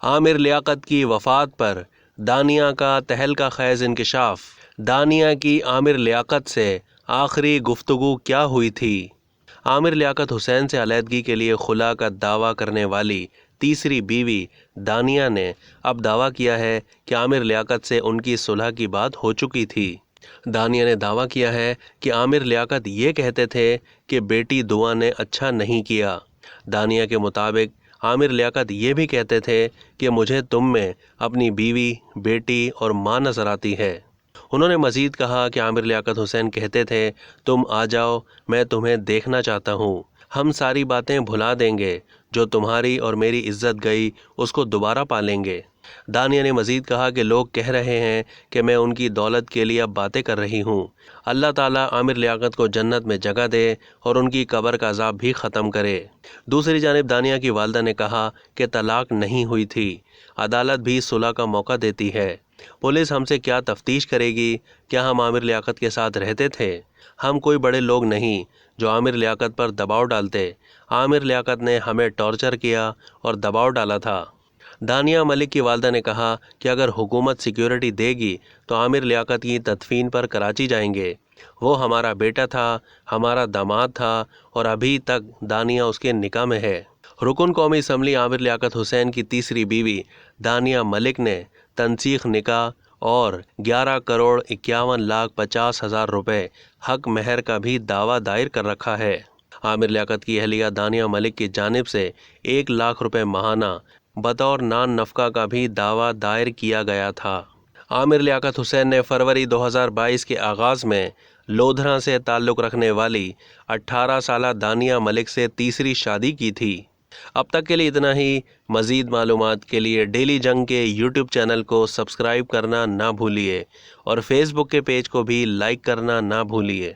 عامر لیاقت کی وفات پر دانیہ کا تہلکہ خیز انکشاف۔ دانیہ کی عامر لیاقت سے آخری گفتگو کیا ہوئی تھی؟ عامر لیاقت حسین سے علیحدگی کے لیے خلا کا دعویٰ کرنے والی تیسری بیوی دانیہ نے اب دعویٰ کیا ہے کہ عامر لیاقت سے ان کی صلح کی بات ہو چکی تھی۔ دانیہ نے دعویٰ کیا ہے کہ عامر لیاقت یہ کہتے تھے کہ بیٹی دعا نے اچھا نہیں کیا۔ دانیہ کے مطابق عامر لیاقت یہ بھی کہتے تھے کہ مجھے تم میں اپنی بیوی، بیٹی اور ماں نظر آتی ہے۔ انہوں نے مزید کہا کہ عامر لیاقت حسین کہتے تھے تم آ جاؤ، میں تمہیں دیکھنا چاہتا ہوں، ہم ساری باتیں بھلا دیں گے، جو تمہاری اور میری عزت گئی اس کو دوبارہ پالیں گے۔ دانیہ نے مزید کہا کہ لوگ کہہ رہے ہیں کہ میں ان کی دولت کے لیے اب باتیں کر رہی ہوں۔ اللہ تعالیٰ عامر لیاقت کو جنت میں جگہ دے اور ان کی قبر کا عذاب بھی ختم کرے۔ دوسری جانب دانیہ کی والدہ نے کہا کہ طلاق نہیں ہوئی تھی، عدالت بھی صلح کا موقع دیتی ہے۔ پولیس ہم سے کیا تفتیش کرے گی؟ کیا ہم عامر لیاقت کے ساتھ رہتے تھے؟ ہم کوئی بڑے لوگ نہیں جو عامر لیاقت پر دباؤ ڈالتے۔ عامر لیاقت نے ہمیں ٹارچر کیا اور دباؤ ڈالا تھا۔ دانیہ ملک کی والدہ نے کہا کہ اگر حکومت سیکیورٹی دے گی تو عامر لیاقت کی تدفین پر کراچی جائیں گے۔ وہ ہمارا بیٹا تھا، ہمارا داماد تھا اور ابھی تک دانیہ اس کے نکاح میں ہے۔ رکن قومی اسمبلی عامر لیاقت حسین کی تیسری بیوی دانیہ ملک نے تنسیخ نکاح اور 11,51,50,000 روپے حق مہر کا بھی دعویٰ دائر کر رکھا ہے۔ عامر لیاقت کی اہلیہ دانیہ ملک کی جانب سے 1,00,000 روپے ماہانہ بطور نان نفقہ کا بھی دعویٰ دائر کیا گیا تھا۔ عامر لیاقت حسین نے فروری 2022 کے آغاز میں لودھراں سے تعلق رکھنے والی 18 سالہ دانیہ ملک سے تیسری شادی کی تھی۔ اب تک کے لیے اتنا ہی۔ مزید معلومات کے لیے ڈیلی جنگ کے یوٹیوب چینل کو سبسکرائب کرنا نہ بھولیے اور فیس بک کے پیج کو بھی لائک کرنا نہ بھولیے۔